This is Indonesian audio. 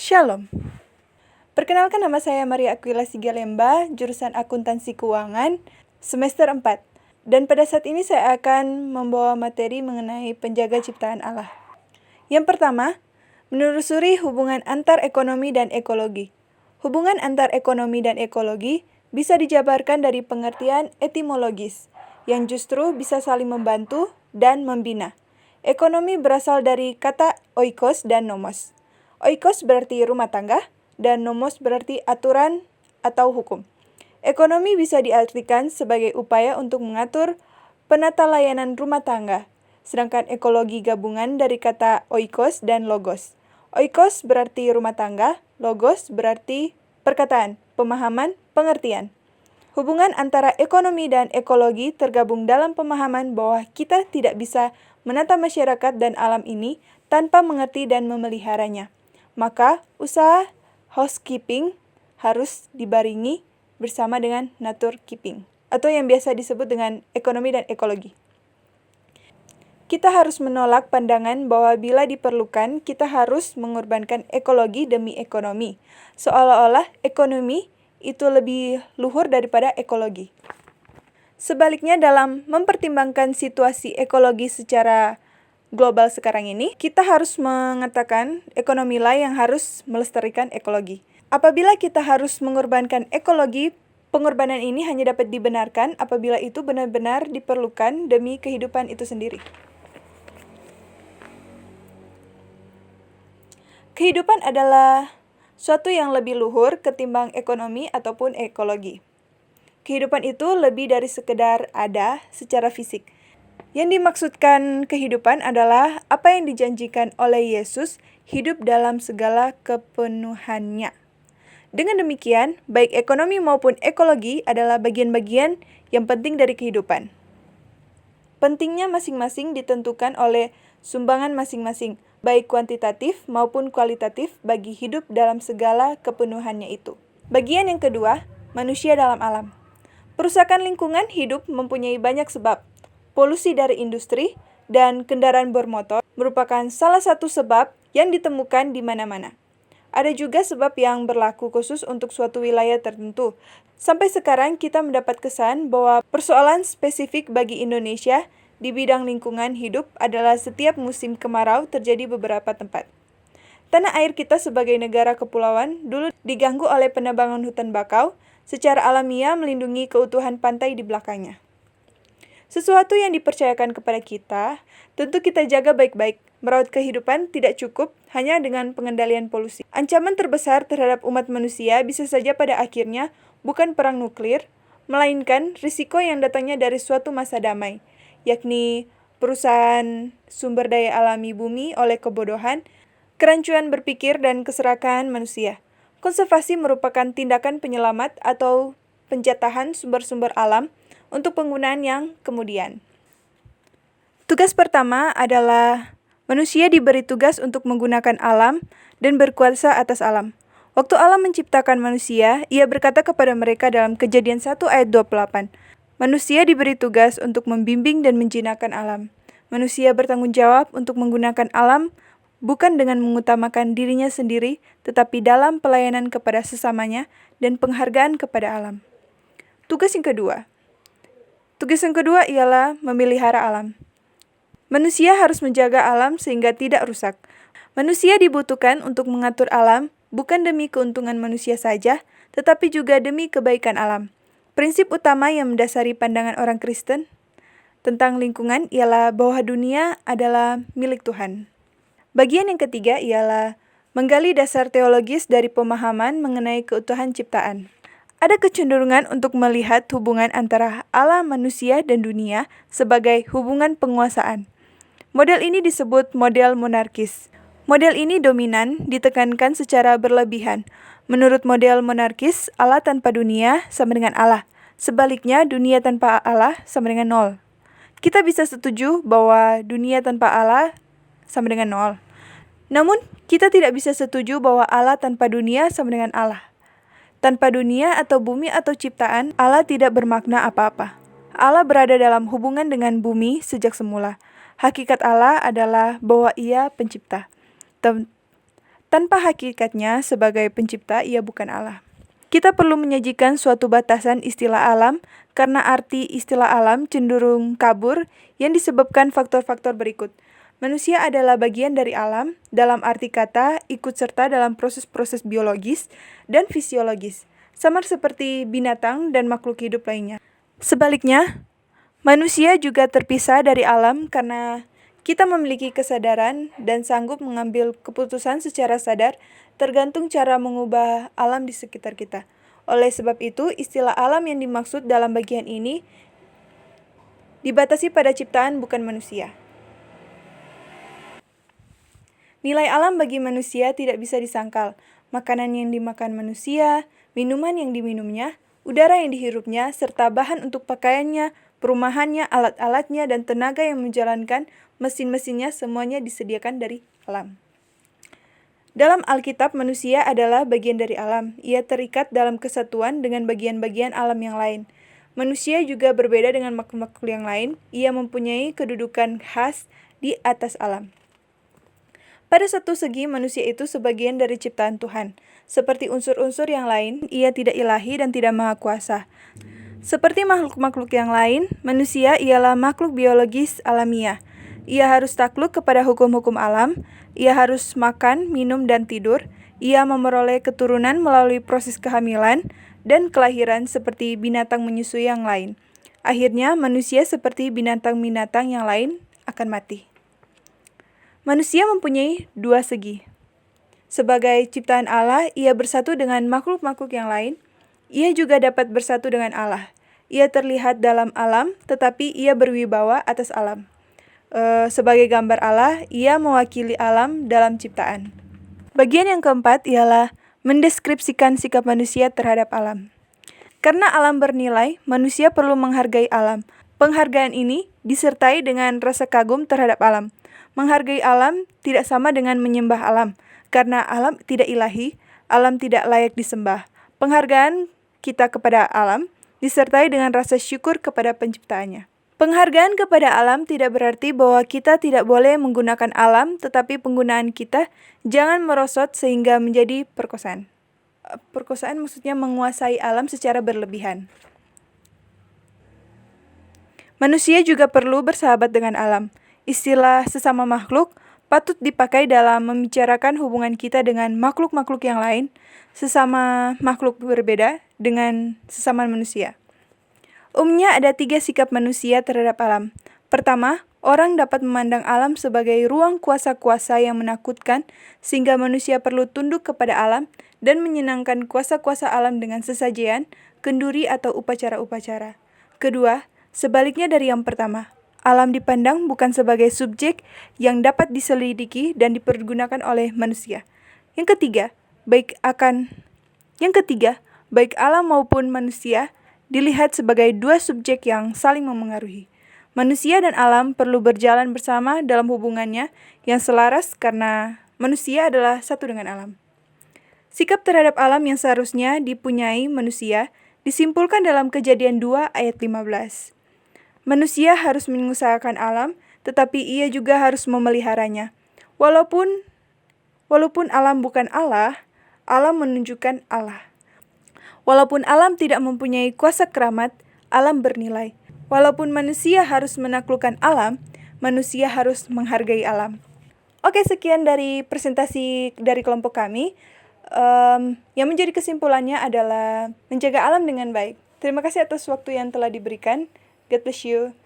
Shalom. Perkenalkan, nama saya Maria Aquila Sigalemba, jurusan Akuntansi Keuangan, semester 4. Dan pada saat ini saya akan membawa materi mengenai penjaga ciptaan Allah. Yang pertama, menelusuri hubungan antar ekonomi dan ekologi. Hubungan antar ekonomi dan ekologi bisa dijabarkan dari pengertian etimologis, yang justru bisa saling membantu dan membina. Ekonomi berasal dari kata oikos dan nomos. Oikos berarti rumah tangga, dan nomos berarti aturan atau hukum. Ekonomi bisa diartikan sebagai upaya untuk mengatur penata layanan rumah tangga, sedangkan ekologi gabungan dari kata oikos dan logos. Oikos berarti rumah tangga, logos berarti perkataan, pemahaman, pengertian. Hubungan antara ekonomi dan ekologi tergabung dalam pemahaman bahwa kita tidak bisa menata masyarakat dan alam ini tanpa mengerti dan memeliharanya. Maka, usaha housekeeping harus dibarengi bersama dengan nature keeping, atau yang biasa disebut dengan ekonomi dan ekologi. Kita harus menolak pandangan bahwa bila diperlukan, kita harus mengorbankan ekologi demi ekonomi, seolah-olah ekonomi itu lebih luhur daripada ekologi. Sebaliknya, dalam mempertimbangkan situasi ekologi secara global sekarang ini, kita harus mengatakan ekonomilah yang harus melestarikan ekologi. Apabila kita harus mengorbankan ekologi, pengorbanan ini hanya dapat dibenarkan apabila itu benar-benar diperlukan demi kehidupan itu sendiri. Kehidupan adalah suatu yang lebih luhur ketimbang ekonomi ataupun ekologi. Kehidupan itu lebih dari sekedar ada secara fisik. Yang dimaksudkan kehidupan adalah apa yang dijanjikan oleh Yesus, hidup dalam segala kepenuhannya. Dengan demikian, baik ekonomi maupun ekologi adalah bagian-bagian yang penting dari kehidupan. Pentingnya masing-masing ditentukan oleh sumbangan masing-masing, baik kuantitatif maupun kualitatif bagi hidup dalam segala kepenuhannya itu. Bagian yang kedua, manusia dalam alam. Perusakan lingkungan hidup mempunyai banyak sebab. Polusi dari industri dan kendaraan bermotor merupakan salah satu sebab yang ditemukan di mana-mana. Ada juga sebab yang berlaku khusus untuk suatu wilayah tertentu. Sampai sekarang kita mendapat kesan bahwa persoalan spesifik bagi Indonesia di bidang lingkungan hidup adalah setiap musim kemarau terjadi beberapa tempat. Tanah air kita sebagai negara kepulauan dulu diganggu oleh penebangan hutan bakau, secara alamiah melindungi keutuhan pantai di belakangnya. Sesuatu yang dipercayakan kepada kita, tentu kita jaga baik-baik. Merawat kehidupan tidak cukup hanya dengan pengendalian polusi. Ancaman terbesar terhadap umat manusia bisa saja pada akhirnya bukan perang nuklir, melainkan risiko yang datangnya dari suatu masa damai, yakni perusahaan sumber daya alami bumi oleh kebodohan, kerancuan berpikir dan keserakahan manusia. Konservasi merupakan tindakan penyelamat atau penjatahan sumber-sumber alam untuk penggunaan yang kemudian. Tugas pertama adalah manusia diberi tugas untuk menggunakan alam dan berkuasa atas alam. Waktu Allah menciptakan manusia, Ia berkata kepada mereka dalam Kejadian 1 ayat 28, manusia diberi tugas untuk membimbing dan menjinakkan alam. Manusia bertanggung jawab untuk menggunakan alam bukan dengan mengutamakan dirinya sendiri, tetapi dalam pelayanan kepada sesamanya dan penghargaan kepada alam. Tugas yang kedua ialah memelihara alam. Manusia harus menjaga alam sehingga tidak rusak. Manusia dibutuhkan untuk mengatur alam bukan demi keuntungan manusia saja, tetapi juga demi kebaikan alam. Prinsip utama yang mendasari pandangan orang Kristen tentang lingkungan ialah bahwa dunia adalah milik Tuhan. Bagian yang ketiga ialah menggali dasar teologis dari pemahaman mengenai keutuhan ciptaan. Ada kecenderungan untuk melihat hubungan antara Allah, manusia, dan dunia sebagai hubungan penguasaan. Model ini disebut model monarkis. Model ini dominan, ditekankan secara berlebihan. Menurut model monarkis, Allah tanpa dunia sama dengan Allah. Sebaliknya, dunia tanpa Allah sama dengan nol. Kita bisa setuju bahwa dunia tanpa Allah sama dengan nol. Namun, kita tidak bisa setuju bahwa Allah tanpa dunia sama dengan Allah. Tanpa dunia atau bumi atau ciptaan, Allah tidak bermakna apa-apa. Allah berada dalam hubungan dengan bumi sejak semula. Hakikat Allah adalah bahwa Ia pencipta. Tanpa hakikatnya sebagai pencipta, ia bukan Allah. Kita perlu menyajikan suatu batasan istilah alam karena arti istilah alam cenderung kabur yang disebabkan faktor-faktor berikut. Manusia adalah bagian dari alam, dalam arti kata ikut serta dalam proses-proses biologis dan fisiologis, sama seperti binatang dan makhluk hidup lainnya. Sebaliknya, manusia juga terpisah dari alam karena kita memiliki kesadaran dan sanggup mengambil keputusan secara sadar tergantung cara mengubah alam di sekitar kita. Oleh sebab itu, istilah alam yang dimaksud dalam bagian ini dibatasi pada ciptaan bukan manusia. Nilai alam bagi manusia tidak bisa disangkal. Makanan yang dimakan manusia, minuman yang diminumnya, udara yang dihirupnya, serta bahan untuk pakaiannya, perumahannya, alat-alatnya, dan tenaga yang menjalankan mesin-mesinnya semuanya disediakan dari alam. Dalam Alkitab, manusia adalah bagian dari alam. Ia terikat dalam kesatuan dengan bagian-bagian alam yang lain. Manusia juga berbeda dengan makhluk-makhluk yang lain. Ia mempunyai kedudukan khas di atas alam. Pada satu segi, manusia itu sebagian dari ciptaan Tuhan. Seperti unsur-unsur yang lain, ia tidak ilahi dan tidak maha kuasa. Seperti makhluk-makhluk yang lain, manusia ialah makhluk biologis alamiah. Ia harus takluk kepada hukum-hukum alam, ia harus makan, minum, dan tidur, ia memperoleh keturunan melalui proses kehamilan dan kelahiran seperti binatang menyusui yang lain. Akhirnya, manusia seperti binatang-binatang yang lain akan mati. Manusia mempunyai dua segi. Sebagai ciptaan Allah, ia bersatu dengan makhluk-makhluk yang lain. Ia juga dapat bersatu dengan Allah. Ia terlihat dalam alam, tetapi ia berwibawa atas alam. Sebagai gambar Allah, ia mewakili alam dalam ciptaan. Bagian yang keempat ialah mendeskripsikan sikap manusia terhadap alam. Karena alam bernilai, manusia perlu menghargai alam. Penghargaan ini disertai dengan rasa kagum terhadap alam. Menghargai alam tidak sama dengan menyembah alam, karena alam tidak ilahi, alam tidak layak disembah. Penghargaan kita kepada alam disertai dengan rasa syukur kepada penciptaannya. Penghargaan kepada alam tidak berarti bahwa kita tidak boleh menggunakan alam, tetapi penggunaan kita jangan merosot sehingga menjadi perkosaan. Perkosaan maksudnya menguasai alam secara berlebihan. Manusia juga perlu bersahabat dengan alam. Istilah sesama makhluk patut dipakai dalam membicarakan hubungan kita dengan makhluk-makhluk yang lain, sesama makhluk berbeda dengan sesama manusia. Umumnya ada 3 sikap manusia terhadap alam. Pertama, orang dapat memandang alam sebagai ruang kuasa-kuasa yang menakutkan, sehingga manusia perlu tunduk kepada alam dan menyenangkan kuasa-kuasa alam dengan sesajian, kenduri atau upacara-upacara. Kedua, sebaliknya dari yang pertama. Alam dipandang bukan sebagai subjek yang dapat diselidiki dan dipergunakan oleh manusia. Yang ketiga, baik alam maupun manusia dilihat sebagai 2 subjek yang saling memengaruhi. Manusia dan alam perlu berjalan bersama dalam hubungannya yang selaras karena manusia adalah satu dengan alam. Sikap terhadap alam yang seharusnya dipunyai manusia disimpulkan dalam Kejadian 2 ayat 15. Manusia harus mengusahakan alam, tetapi ia juga harus memeliharanya. Walaupun alam bukan Allah, alam menunjukkan Allah. Walaupun alam tidak mempunyai kuasa keramat, alam bernilai. Walaupun manusia harus menaklukkan alam, manusia harus menghargai alam. Oke, sekian dari presentasi dari kelompok kami. Yang menjadi kesimpulannya adalah menjaga alam dengan baik. Terima kasih atas waktu yang telah diberikan. God bless you.